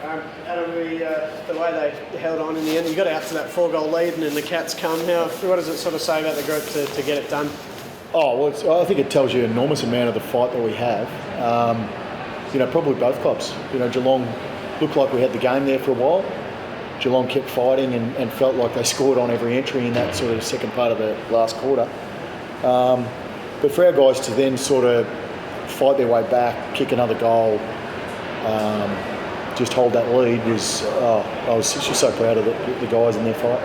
Adam, the way they held on in the end, you got out to that 4-goal lead and then the Cats come. What does it sort of say about the group to get it done? Oh, well, I think it tells you an enormous amount of the fight that we have. Probably both clubs. Geelong looked like we had the game there for a while. Geelong kept fighting and felt like they scored on every entry in that sort of second part of the last quarter. But for our guys to then sort of fight their way back, kick another goal, just hold that lead I was just so proud of the guys in their fight.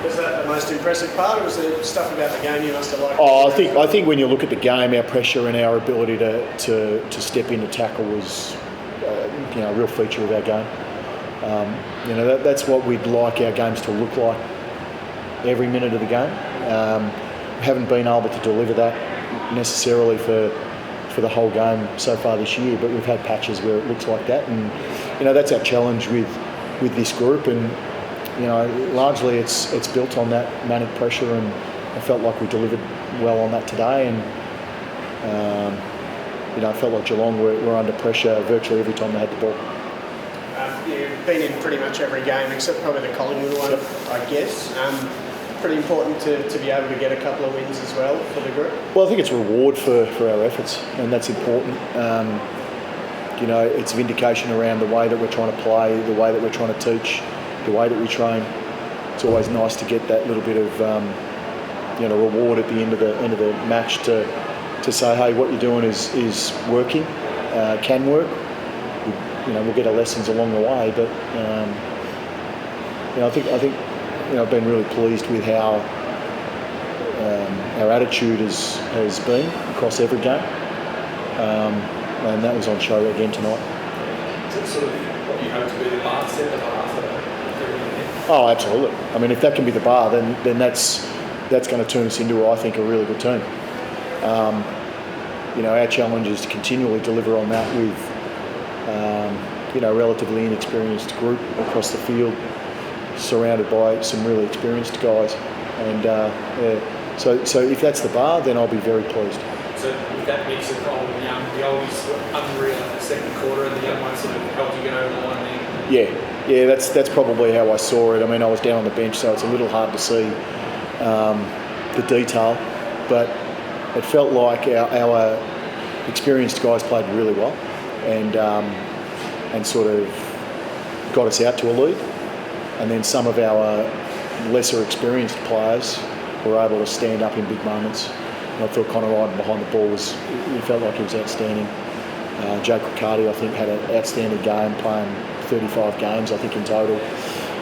Was that the most impressive part, or was there stuff about the game you must have liked? I think when you look at the game, our pressure and our ability to step in to tackle was a real feature of our game. That's what we'd like our games to look like every minute of the game. We haven't been able to deliver that necessarily for the whole game so far this year, but we've had patches where it looks like that, and that's our challenge with this group, and largely it's built on that manic pressure, and I felt like we delivered well on that today, and I felt like Geelong were under pressure virtually every time they had the ball. You've been in pretty much every game except probably the Collingwood one, yep. I guess. Pretty important to be able to get a couple of wins as well for the group? Well, I think it's a reward for our efforts, and that's important. It's a vindication around the way that we're trying to play, the way that we're trying to teach, the way that we train. It's always nice to get that little bit of reward at the end of the match to say, hey, what you're doing is working, can work. We'll get our lessons along the way, but I think I've been really pleased with how our attitude has been across every game, and that was on show again tonight. Is it sort of what you hope to be the bar set, the bar for everything? Oh, absolutely. I mean, if that can be the bar, then that's going to turn us into, I think, a really good team. Our challenge is to continually deliver on that with a relatively inexperienced group across the field, surrounded by some really experienced guys, and so if that's the bar, then I'll be very pleased. So with that mix of the oldies unreal in the second quarter and the young ones sort of helped you get over the line there? Yeah, that's probably how I saw it. I mean, I was down on the bench, so it's a little hard to see the detail, but it felt like our experienced guys played really well, and sort of got us out to a lead. And then some of our lesser experienced players were able to stand up in big moments. And I thought Connor Ryden behind the ball he felt like he was outstanding. Joe Criccardi, I think, had an outstanding game, playing 35 games, I think, in total.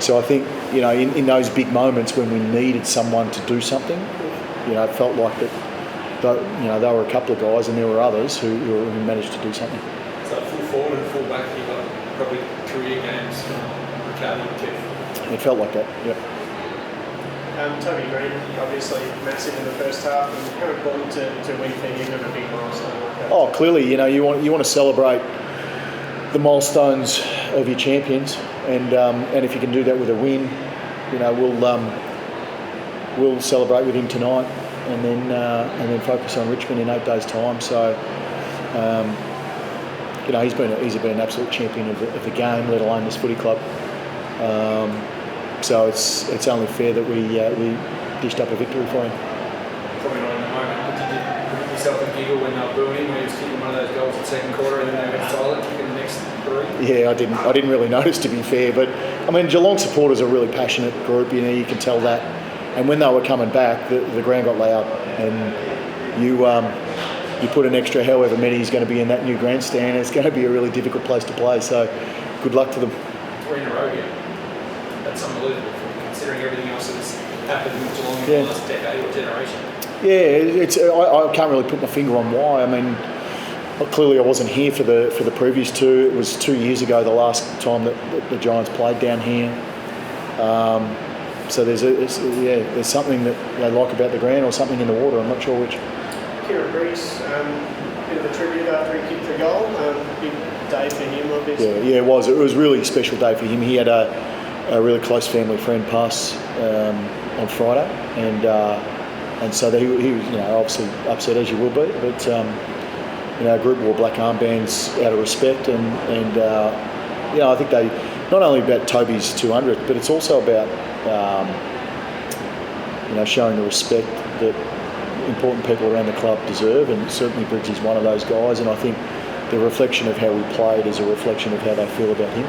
So I think, in those big moments when we needed someone to do something, it felt like that, there were a couple of guys and there were others who managed to do something. So full forward and full back, you got probably career games from Riccardi and Tiff. It felt like that, yeah. Toby Green, obviously massive in the first half, and how important to win for him and a big milestone like that? Oh, clearly, you want to celebrate the milestones of your champions, and if you can do that with a win, we'll celebrate with him tonight, and then focus on Richmond in 8 days' time. So, he's been an absolute champion of the game, let alone this footy club. So it's only fair that we dished up a victory for him. Probably not in the moment, but did you give yourself a giggle when they were booing him, when he was kicking one of those goals in the second quarter and then they went silent in the next three? Yeah, I didn't really notice, to be fair, but I mean, Geelong supporters are a really passionate group. You can tell that. And when they were coming back, the ground got loud, and you put an extra however many is going to be in that new grandstand. It's going to be a really difficult place to play. So, good luck to them. 3 in a row here. That's unbelievable, considering everything else that's happened with Geelong in the last decade or generation. Yeah, I can't really put my finger on why. I mean, clearly I wasn't here for the previous two. It was 2 years ago, the last time that the Giants played down here. So there's something that they like about the ground, or something in the water. I'm not sure which. Kieran Briggs, bit of a tribute after he kicked the goal. Big day for him, obviously. Yeah, it was. It was a really special day for him. He had a really close family friend pass on Friday, and so he was obviously upset, as you will be, but our group wore black armbands out of respect, and I think not only about Toby's 200th, but it's also about showing the respect that important people around the club deserve, and certainly Bridgie's one of those guys. And I think the reflection of how we played is a reflection of how they feel about him.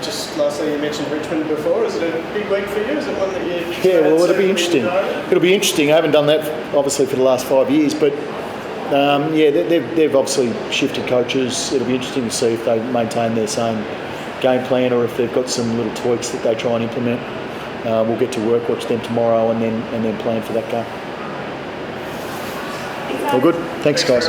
Just lastly, you mentioned Richmond before. Is it a big week for you? Is it one that you? Yeah, well, it'll be interesting. It'll be interesting. I haven't done that obviously for the last 5 years, but they've obviously shifted coaches. It'll be interesting to see if they maintain their same game plan or if they've got some little tweaks that they try and implement. We'll get to work, watch them tomorrow, and then plan for that game. All good. Thanks guys.